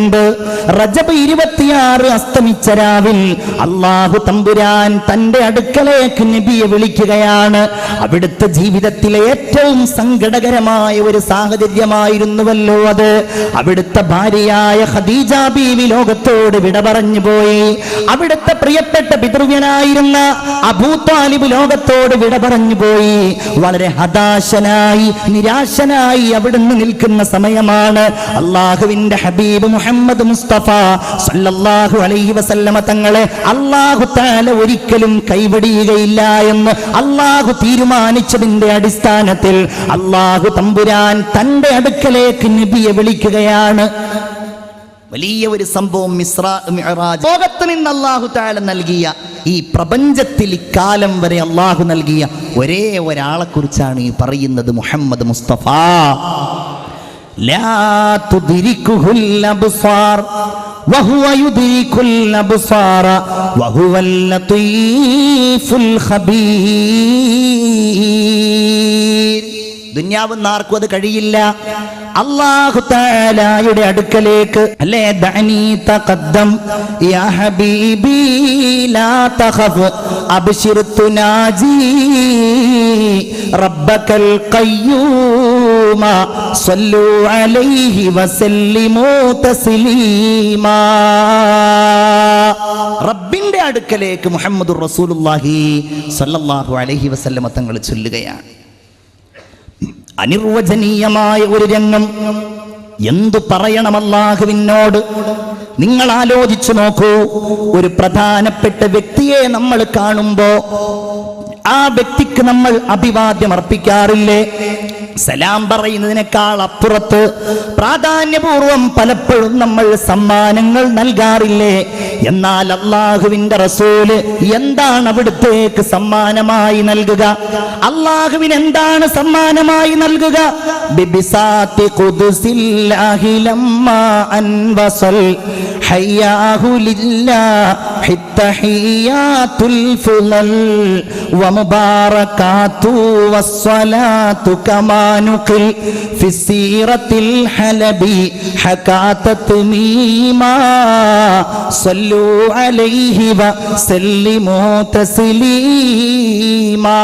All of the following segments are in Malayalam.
മുൻപ് റജബ് 26 അസ്തമിച്ച രാവിൽ അല്ലാഹു തമ്പുരാൻ തന്റെ അടുക്കലേക്ക് നബിയെ വിളിക്കുകയാണ്. അവിടുത്തെ ജീവിതത്തിലെ ഏറ്റവും സങ്കടകരമായ ഒരു സാഹചര്യമായിരുന്നുവല്ലോ അത്. അവിടുത്തെ ഭാര്യയായ ഖദീജ ബീവി ലോകത്തോട് വിട പറഞ്ഞു പോയി. അവിടുത്തെ പ്രിയപ്പെട്ട പിതൃവ്യനായിരുന്ന അബൂ ത്വാലിബ് ലോകത്തോട് വിട പറഞ്ഞു പോയി. വളരെ ഹതാശനായി നിരാശനായി അവിടുന്ന് നിൽക്കുന്ന സമയമാണ് അല്ലാഹുവിന്റെ ഹബീബ് മുഹമ്മദ് മുസ്തഫ സല്ലല്ലാഹു അലൈഹി വസല്ലമ തങ്ങളെ അല്ലാഹു തആല ഒരിക്കലും കൈവടിയുകയില്ല എന്ന് അല്ലാഹു തീരുമാനിച്ചതിന്റെ അടിസ്ഥാനത്തിൽ അല്ലാഹു തമ്പുരാൻ തന്റെ അടുക്കലേക്ക് നബിയെ വിളിക്കുകയാണ്. വലിയ ഒരു സംഭവം. ഇസ്രാ മിഅ്റാജ്. ലോകത്ത് നിന്ന് അല്ലാഹു തആല നൽകിയ, ഈ പ്രപഞ്ചത്തിൽ ഇക്കാലം വരെ അല്ലാഹു നൽകിയ ഒരേ ഒരാളെ കുറിച്ചാണ് ഈ പറയുന്നത്. മുഹമ്മദ് മുസ്തഫ. ലാ തുദ്രികുൽ അബ്സാർ വഹുവ യുദ്രികുൽ അബ്സാറ വഹുവൽ ലതീഫുൽ ഖബീർ. ദുനിയാവിൽ ആർക്കും അത് കഴിയില്ല. അല്ലാഹു തആലയുടെ അടുക്കലേക്ക് അല്ലേ ദഅനി തഖദ്ദം യാ ഹബീബി ലാ തഖഫ് അബ്ശിർ തുനാജി റബ്ബകൽ ഖയ്യൂമ സല്ലു അലൈഹി വസല്ലിമു തസ്ലീമാ. റബ്ബിന്റെ അടുക്കലേക്ക് മുഹമ്മദുർ റസൂലുള്ളാഹി സ്വല്ലല്ലാഹു അലൈഹി വസല്ലമ തങ്ങൾ ചൊല്ലുകയാണ്. അനിർവചനീയമായ ഒരു രംഗം. എന്തു പറയണം അല്ലാഹുവിനോട്? നിങ്ങൾ ആലോചിച്ചു നോക്കൂ. ഒരു പ്രധാനപ്പെട്ട വ്യക്തിയെ നമ്മൾ കാണുമ്പോ ആ വ്യക്തിക്ക് നമ്മൾ അഭിവാദ്യം അർപ്പിക്കാറില്ലേ? സലാം പറയുന്നതിനേക്കാൾ അപ്പുറത്ത് പ്രാധാന്യപൂർവം പലപ്പോഴും നമ്മൾ സമ്മാനങ്ങൾ നൽകാറില്ലേ? എന്നാൽ അല്ലാഹുവിന്റെ റസൂല് എന്താണ് അവിടുത്തേക്ക് സമ്മാനമായി നൽകുക? അല്ലാഹുവിന് എന്താണ് സമ്മാനമായി നൽകുക? ബിബിസാത്തി ഖുദ്സില്ലാഹി ലമ്മാ അൻവസൽ ഹയ്യാഹു ലില്ലാഹി തഹിയാത്തുൽ ഫുളൽ വമുബാറകാതു വസ്സലാത്തു കമാ നുഖിൽ ഫിസീറത്തിൽ ഹലബി ഹകാതത് മീമാ സല്ലു അലൈഹി വസല്ലിമു തസ്ലീമാ.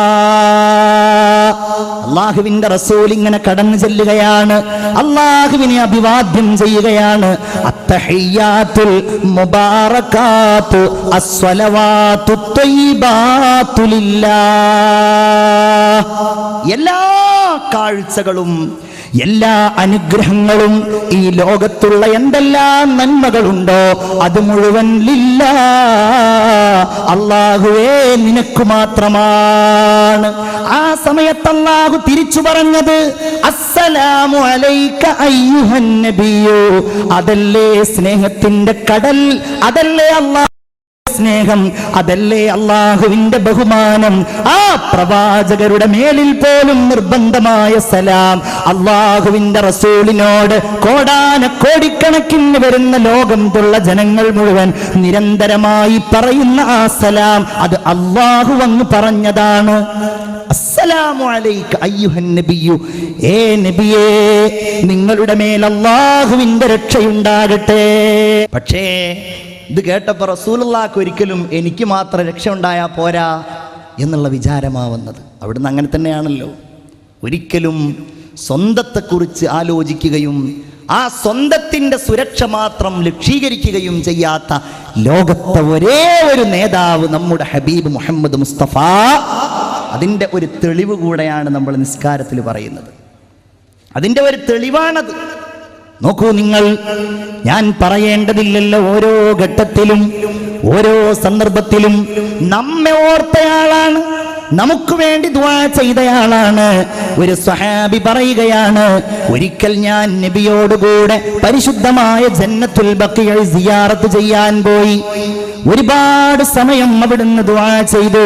അല്ലാഹുവിന്റെ റസൂൽ ഇങ്ങനെ കടന്നു ചെല്ലുകയാണ്. അല്ലാഹുവിനെ അഭിവാദ്യം ചെയ്യുകയാണ്. അത്തഹിയ്യാത്തുൽ മുബാറകാത്തു അസ്സലവാത്തു ത്വയ്യിബാത്തു ലില്ലാഹ്. എല്ലാ കാഴ്ചകളും എല്ലാ അനുഗ്രഹങ്ങളും ഈ ലോകത്തുള്ള എന്തെല്ലാം നന്മകളുണ്ടോ അത് മുഴുവൻ ലില്ലാഹ്, അല്ലാഹുവേ നിനക്ക് മാത്രമാണ്. ആ സമയത്ത് അല്ലാഹു തിരിച്ചു പറഞ്ഞത് അസ്സലാമു അലൈക അയ്യുഹൻ നബിയു. അതല്ലേ സ്നേഹത്തിന്റെ കടൽ, അതല്ലേ അല്ലാഹു സ്നേഹം, അതല്ലേ അല്ലാഹുവിന്റെ ബഹുമാനം. ആ പ്രവാചകരുടെ മേലിൽ പോലും നിർബന്ധമായ സലാം അല്ലാഹുവിന്റെ റസൂലിനോട് കോടാനക്കോടിക്കണക്കിന് വരുന്ന ലോകത്തുള്ള ജനങ്ങൾ മുഴുവൻ നിരന്തരമായി പറയുന്ന ആ സലാം അത് അല്ലാഹു അങ്ങ് പറഞ്ഞതാണ്. അസ്സലാമു അലൈക അയ്യുഹൻ നബിയു. ഏ നബിയേ, നിങ്ങളുടെ മേൽ അല്ലാഹുവിന്റെ രക്ഷയുണ്ടാകട്ടെ. പക്ഷേ ഇത് കേട്ടപ്പോൾ റസൂലുള്ളാഹിക്ക് ഒരിക്കലും എനിക്ക് മാത്രം രക്ഷ ഉണ്ടായാൽ പോരാ എന്നുള്ള വിചാരമാവുന്നത്. അവിടുന്ന് അങ്ങനെ തന്നെയാണല്ലോ. ഒരിക്കലും സ്വന്തത്തെക്കുറിച്ച് ആലോചിക്കുകയും ആ സ്വന്തത്തിൻ്റെ സുരക്ഷ മാത്രം ലക്ഷീകരിക്കുകയും ചെയ്യാത്ത ലോകത്തെ ഒരേ ഒരു നേതാവ് നമ്മുടെ ഹബീബ് മുഹമ്മദ് മുസ്തഫ. അതിൻ്റെ ഒരു തെളിവ് കൂടെയാണ് നമ്മൾ നിസ്കാരത്തിൽ പറയുന്നത്. അതിൻ്റെ ഒരു തെളിവാണത്. നോക്കൂ നിങ്ങൾ, ഞാൻ പറയേണ്ടതില്ലല്ലോ. ഓരോ ഘട്ടത്തിലും ഓരോ സന്ദർഭത്തിലും നമ്മെ ഓർത്തയാളാണ്, നമുക്ക് വേണ്ടി ദുആ ചെയ്തയാളാണ്. ഒരു സ്വഹാബി പറയുകയാണ്, ഒരിക്കൽ ഞാൻ നബിയോടുകൂടെ പരിശുദ്ധമായ ജന്നത്തുൽ ബഖീഅ സിയാറത്ത് ചെയ്യാൻ പോയി. ഒരുപാട് സമയം അവിടുന്ന് ദുആ ചെയ്തു.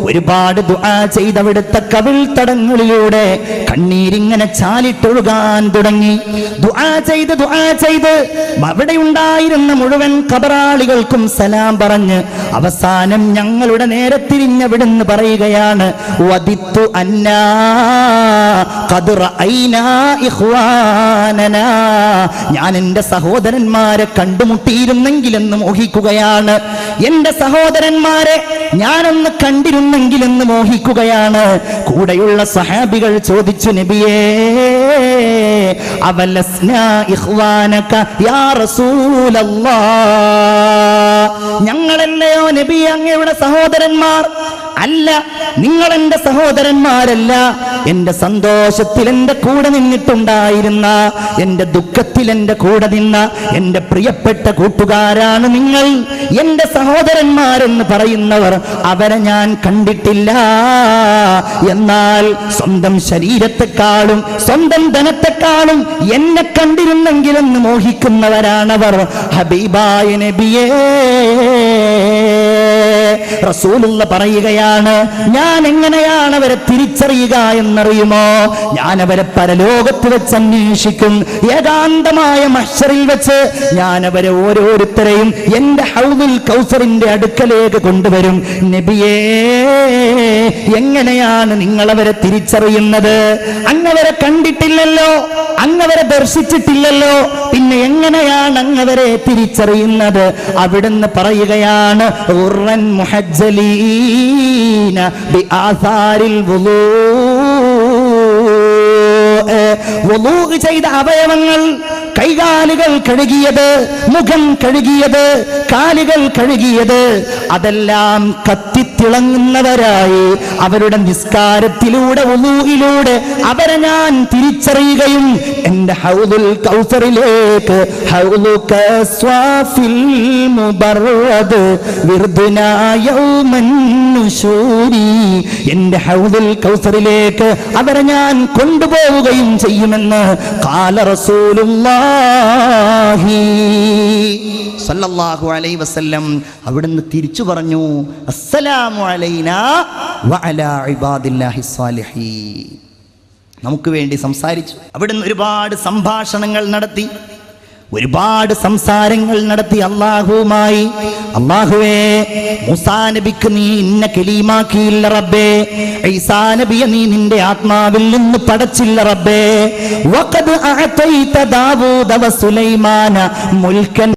ഒരുപാട് ദുആ ചെയ്ത് അവിടുത്തെ കവിൾ തടങ്ങളിലൂടെ കണ്ണീരിങ്ങനെ ചാലിട്ടൊഴുകാൻ തുടങ്ങി. ദുആ ചെയ്ത് അവിടെ ഉണ്ടായിരുന്ന മുഴുവൻ ഖബറാളികൾക്കും സലാം പറഞ്ഞ് അവസാനം ഞങ്ങളുടെ നേരെ തിരിഞ്ഞവിടുന്ന് പറയുകയാണ്, വദിത്തു അന്നാ ഖദ് റഅയ്നാ ഇഖ്വാനനാ, ഞാൻ എൻ്റെ സഹോദരന്മാരെ കണ്ടുമുട്ടിയിരുന്നെങ്കിലെന്ന് മോഹിക്കുകയാണ്. എൻ്റെ സഹോദരന്മാരെ ഞാനൊന്ന് കണ്ടിരുന്നെങ്കിലെന്ന് മോഹിക്കുകയാണ്. കൂടെയുള്ള സഹാബികൾ ചോദിച്ചു, നബിയേ അവലസ്നാ ഇഖ്വാനക യാ റസൂലല്ലാഹ്, ഞങ്ങളല്ലയോ നബി അങ്ങയുടെ സഹോദരന്മാർ? അല്ല, നിങ്ങൾ എൻ്റെ സഹോദരന്മാരല്ല. എൻ്റെ സന്തോഷത്തിൽ എൻ്റെ കൂടെ നിന്നിട്ടുണ്ടായിരുന്ന, എൻ്റെ ദുഃഖത്തിൽ എൻ്റെ കൂടെ നിന്ന എൻ്റെ പ്രിയപ്പെട്ട കൂട്ടുകാരാണ് നിങ്ങൾ. എൻ്റെ സഹോദരന്മാരെന്ന് പറയുന്നവർ അവരെ ഞാൻ കണ്ടിട്ടില്ല. എന്നാൽ സ്വന്തം ശരീരത്തെക്കാളും സ്വന്തം ധനത്തെക്കാളും എന്നെ കണ്ടിരുന്നെങ്കിലെന്ന് മോഹിക്കുന്നവരാണവർ. ഹബീബായ നബിയേ, റസൂലുള്ള പറയുകയാണ്, ഞാൻ എങ്ങനെയാണ് അവരെ തിരിച്ചറിയുക എന്നറിയുമോ? ഞാൻ അവരെ പരലോകത്ത് വെച്ച് അന്വേഷിക്കും. ഏകാന്തമായ മഹ്ശറിൽ വെച്ച് ഞാൻ അവരെ ഓരോരുത്തരെയും എൻ്റെ ഹൗദുൽ കൗസറിന്റെ അടുക്കലേക്ക് കൊണ്ടുവരും. നബിയേ, എങ്ങനെയാണ് നിങ്ങൾ അവരെ തിരിച്ചറിയുന്നത്? അങ്ങവരെ കണ്ടിട്ടില്ലല്ലോ, അങ്ങവരെ ദർശിച്ചിട്ടില്ലല്ലോ, പിന്നെ എങ്ങനെയാണ് അങ്ങവരെ തിരിച്ചറിയുന്നത്? അവിടുന്ന് പറയുകയാണ്, ഉർറൻ മുഹജ്ജലീന ബിആസാരിൽ വുളൂ, വുളൂ ചെയ്ത അവയവങ്ങൾ, കൈകാലുകൾ കഴുകിയത്, മുഖം കഴുകിയത്, കാലുകൾ കഴുകിയത്, അതെല്ലാം കത്തിത്തിളങ്ങുന്നവരായി അവരുടെ നിസ്കാരത്തിലൂടെ വുളൂയിലൂടെ അവരെ ഞാൻ തിരിച്ചറിയുകയും എൻ്റെ ഹൗദുൽ കൗസറിലേക്ക്, ഹൗദുക സ്വാഫിൽ മുബറദ് വിർദുനാ യൗമൻ നുശൂരി, എൻ്റെ ഹൗദുൽ കൗസറിലേക്ക് അവരെ ഞാൻ കൊണ്ടുപോവുകയും ചെയ്യുമെന്ന് ഖാല റസൂലുള്ളാഹി സല്ലല്ലാഹു അലൈഹി വസല്ലം. അവിടുന്ന് തിരിച്ചു പറഞ്ഞു, അസ്സലാമു അലൈനാ വഅലാ ഇബാദില്ലാഹി സ്വാലിഹീൻ. നമുക്ക് വേണ്ടി സംസാരിച്ചു. അവിടുന്ന് ഒരുപാട് സംഭാഷണങ്ങൾ നടത്തി, ഒരുപാട് സംസാരങ്ങൾ നടത്തി അല്ലാഹുവുമായി. അല്ലാഹുവേ, മൂസാ നബിക്ക് നീ ഇന്ന കലീമാക്കിയില്ല റബ്ബേ, ഈസാ നബിയെ നീ നിന്റെ ആത്മാവിൽ നിന്ന് പടച്ചില്ല റബ്ബേ. വഖദ് അഅതൈത ദാവൂദ വസുലൈമാന മുൽക്കൻ,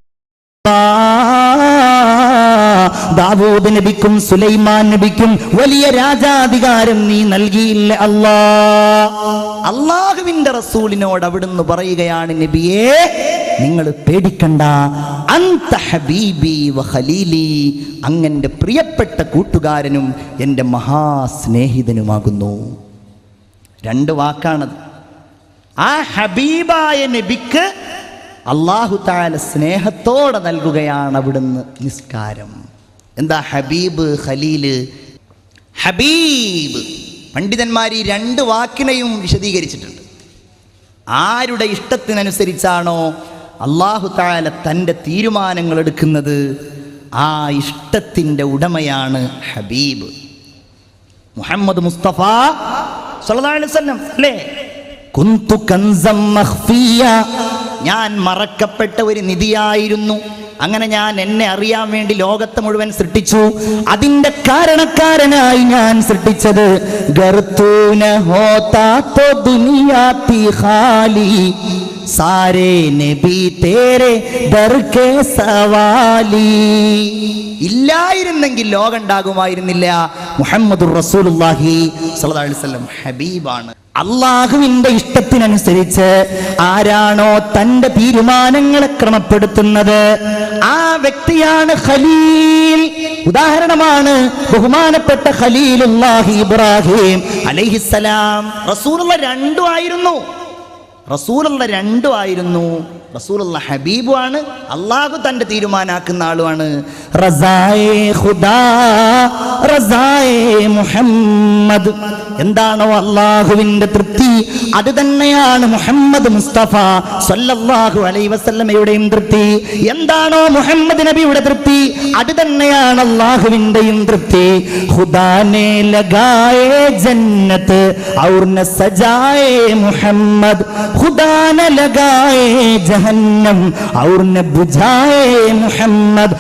ദാവൂദ് നബിക്കും സുലൈമാൻ നബിക്കും വലിയ രാജാധികാരം നീ നൽകിയില്ല അല്ലാ. അല്ലാഹുവിന്റെ റസൂലിനോട് അവിടുന്ന് പറയുകയാണ്, നബിയേ നിങ്ങൾ പേടിക്കണ്ട, അന്ത ഹബീബി വ ഖലീലി, അങ്ങന്റെ പ്രിയപ്പെട്ട കൂട്ടുകാരനും എൻ്റെ മഹാസ്നേഹിതനുമാകുന്നു. രണ്ട് വാക്കാണത്. ആ ഹബീബായ നബിക്ക് അല്ലാഹു തആല സ്നേഹത്തോടെ നൽകുകയാണ് അവിടുന്ന് നിസ്കാരം. എന്താ ഹബീബ്, ഖലീല്? ഹബീബ് പണ്ഡിതന്മാർ ഈ രണ്ട് വാക്കിനെയും വിശദീകരിച്ചിട്ടുണ്ട്. ആരുടെ ഇഷ്ടത്തിനനുസരിച്ചാണോ അല്ലാഹു തആല തൻ്റെ തീരുമാനങ്ങൾ എടുക്കുന്നത്, ആ ഇഷ്ടത്തിൻ്റെ ഉടമയാണ് ഹബീബ്. മുഹമ്മദ് മുസ്തഫ സല്ലല്ലാഹു അലൈഹി വസല്ലം അല്ലേ, കുന്തു കൻസം മഖ്ഫിയ, ഞാൻ മറക്കപ്പെട്ട ഒരു നിധിയായിരുന്നു. അങ്ങനെ ഞാൻ എന്നെ അറിയാൻ വേണ്ടി ലോകത്തെ മുഴുവൻ സൃഷ്ടിച്ചു. അതിന്റെ കാരണക്കാരനായി ഞാൻ സൃഷ്ടിച്ചത് ഗർത്തൂന ഹോതാ തോ ദുനിയാ തി ഖാലി, സാരേ നബി തേരെ ദർ കെ സവാലി. ഇല്ലായിരുന്നെങ്കിൽ ലോകം ഉണ്ടാകുമായിരുന്നില്ല. മുഹമ്മദുർ റസൂലുള്ളാഹി സ്വല്ലല്ലാഹു അലൈഹി വസല്ലം ഹബീബാണ്. അള്ളാഹുവിന്റെ ഇഷ്ടത്തിനനുസരിച്ച് ആരാണോ തന്റെ തീരുമാനങ്ങളെ ക്രമപ്പെടുത്തുന്നത്, ആ വ്യക്തിയാണ് ഖലീൽ. ഉദാഹരണമാണ് ബഹുമാനപ്പെട്ട ഖലീലുല്ലാഹി ഇബ്രാഹിം അലൈഹിസ്സലാം. റസൂലുള്ള രണ്ടും ആയിരുന്നു. റസൂലുള്ള രണ്ടും ആയിരുന്നു. റസൂലുള്ള ഹബീബുമാണ്, അള്ളാഹു തന്റെ തീരുമാനാക്കുന്ന ആളുമാണ്. റസായേ ഖുദാ റസായേ മുഹമ്മദ്, എന്താണോ അള്ളാഹുവിന്റെ തൃപ്തി അത് തന്നെയാണ് മുഹമ്മദ് മുസ്തഫ സല്ലല്ലാഹു അലൈഹി വസല്ലമയുടെയും തൃപ്തി. എന്താണോ മുഹമ്മദ് നബിയുടെ തൃപ്തി അത് തന്നെയാണ് അള്ളാഹുവിന്റെയും തൃപ്തി. ഖുദാനെ ലഗായേ ജന്നത്ത് ഔർ ന സജായേ മുഹമ്മദ്, ഖുദാനെ ലഗായേ ജഹന്നം ഔർ ന ബുജായേ മുഹമ്മദ്.